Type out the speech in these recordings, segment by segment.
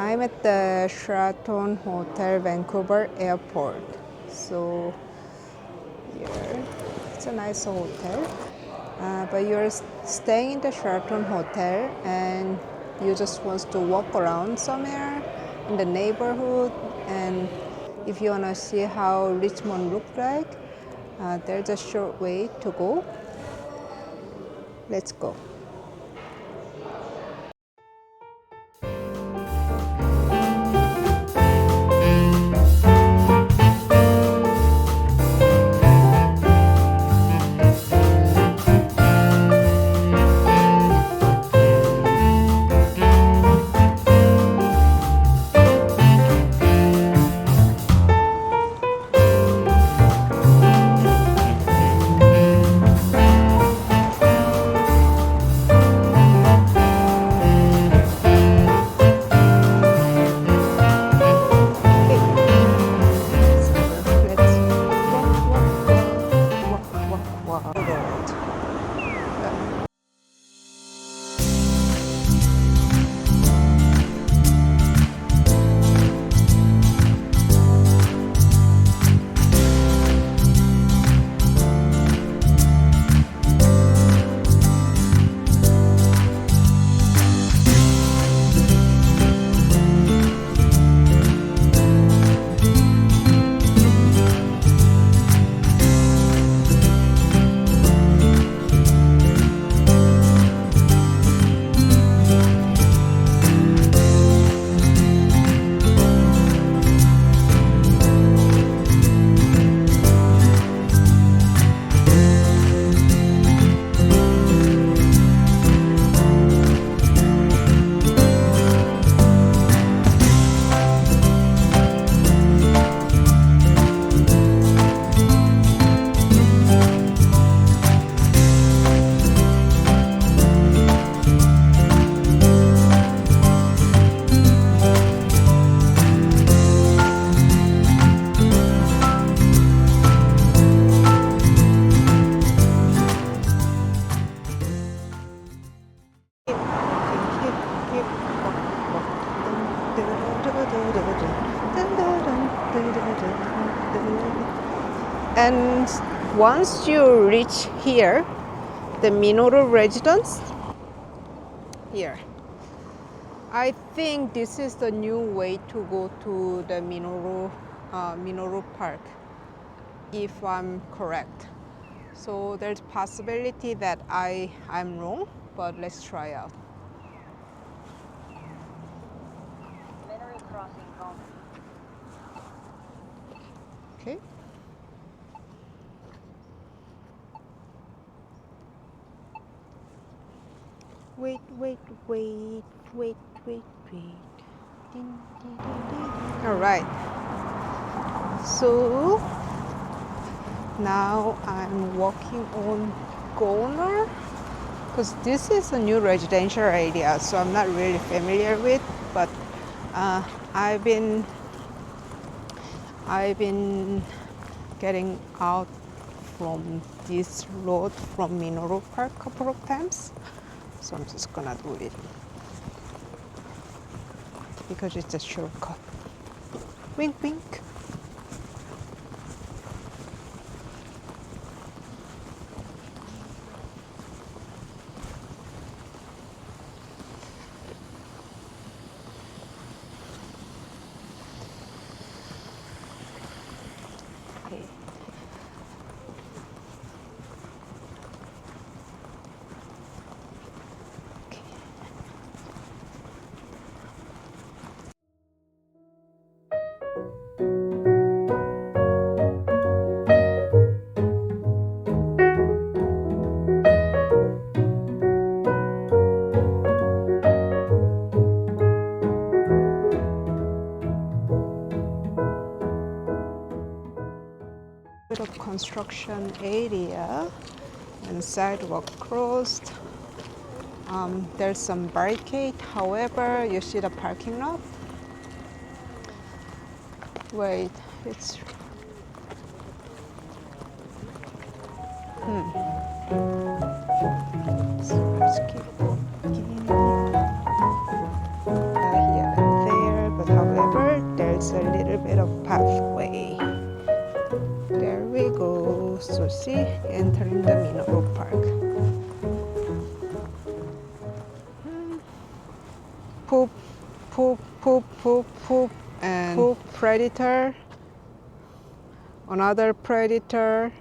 I'm at the Sheraton Hotel, Vancouver Airport. So here, it's a nice hotel. But you're staying in the Sheraton Hotel and you just want to walk around somewhere in the neighborhood. And if you want to see how Richmond looks like, there's a short way to go. Let's go. And once you reach here, the Minoru residence, here, I think this is the new way to go to the Minoru Park, if I'm correct. So there's possibility that I'm wrong, but let's try out. Okay. Wait. All right. So now I'm walking on Governor because this is a new residential area, so I'm not really familiar with. But I've been getting out from this road from Minoru Park a couple of times. So I'm just gonna do it because it's a shortcut. Wink, wink. Okay. Of construction area and sidewalk closed. There's some barricade. However, you see the parking lot. Wait, it's So let's keep walking. Here and there. poop, poop, poop, poop, poop, and poop predator, another predator.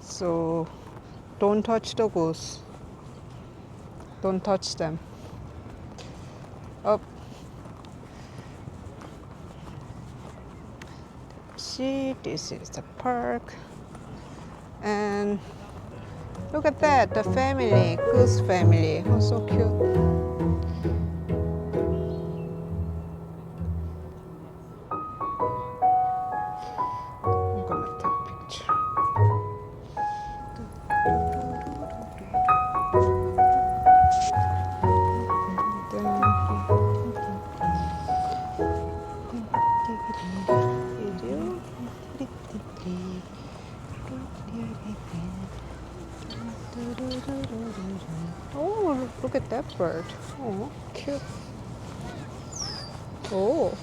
So don't touch the goose. Don't touch them. Up. See, this is the park. And look at that, the family, goose family. Oh, so cute. I'm gonna take a picture. Oh, look at that bird. Oh, cute. Oh.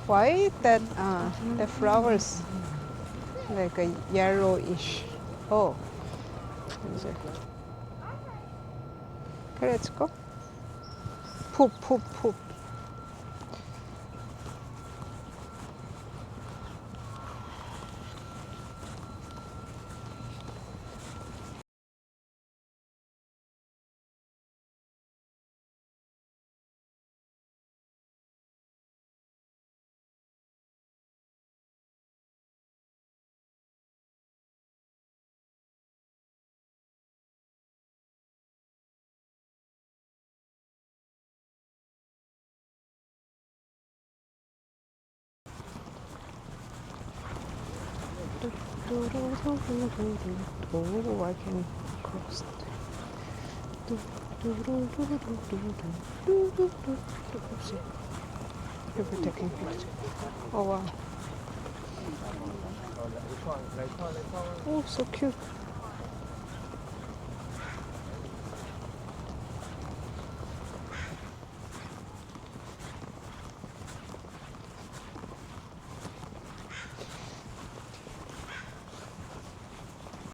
Why that the flowers like a yellowish? Oh, 이제. Okay, let's go. Poop, poop, poop. Oh, I can cross it. People taking pictures. Oh wow. Oh, so cute.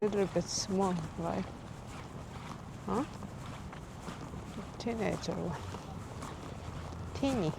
A little bit small, right? Huh? Teenager one. Teeny.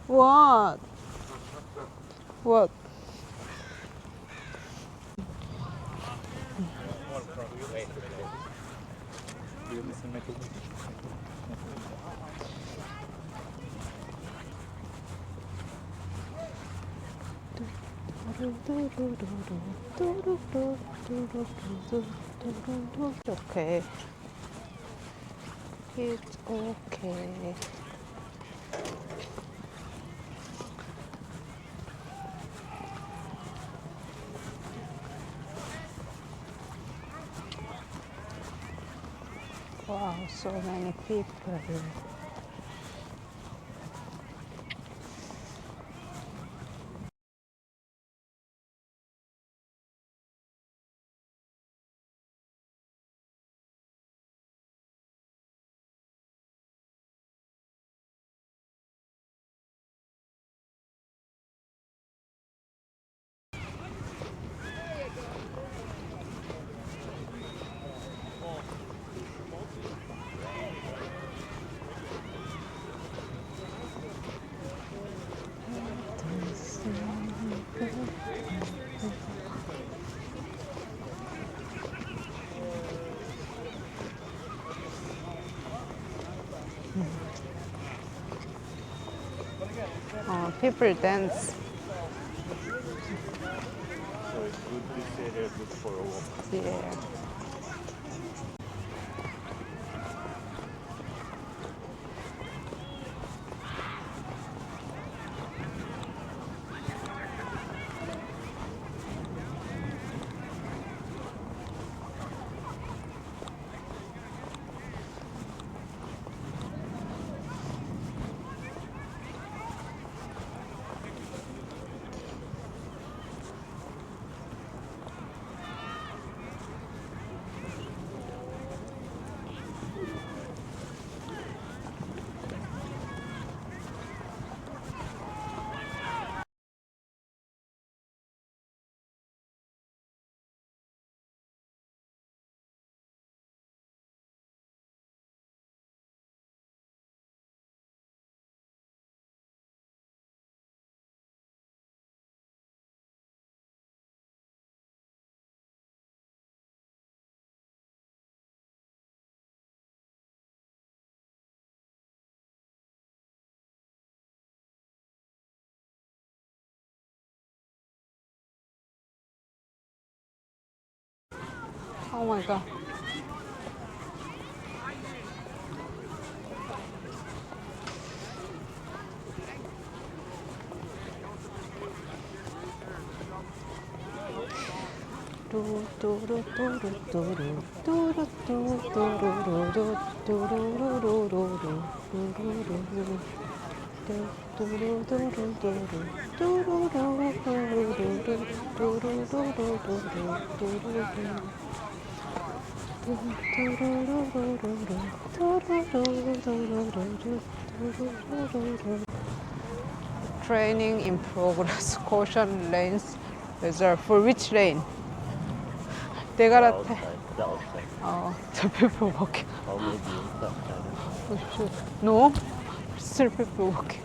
What? What? Okay. It's okay. Wow, so many people. people dance. So it's good. This area is good for a walk. Yeah. Oh my god. Training in progress. Caution lanes reserved. For which lane? They gotta take. The outside. Oh, the people walking. Or maybe inside. I don't know. No, still people walking.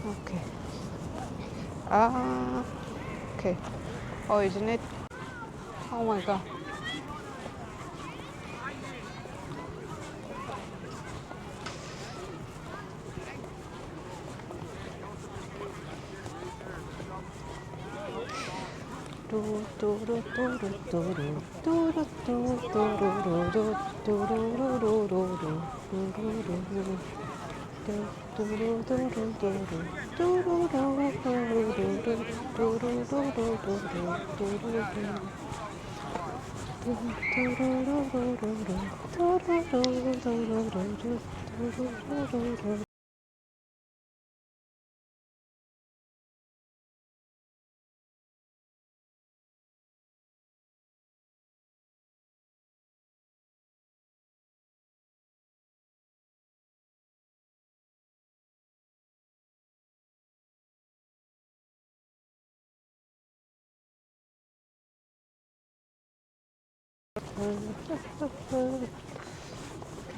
Okay. Ah, okay. Oh, isn't it? Oh my god.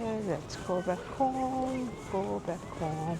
Okay, let's go back home. Go back home.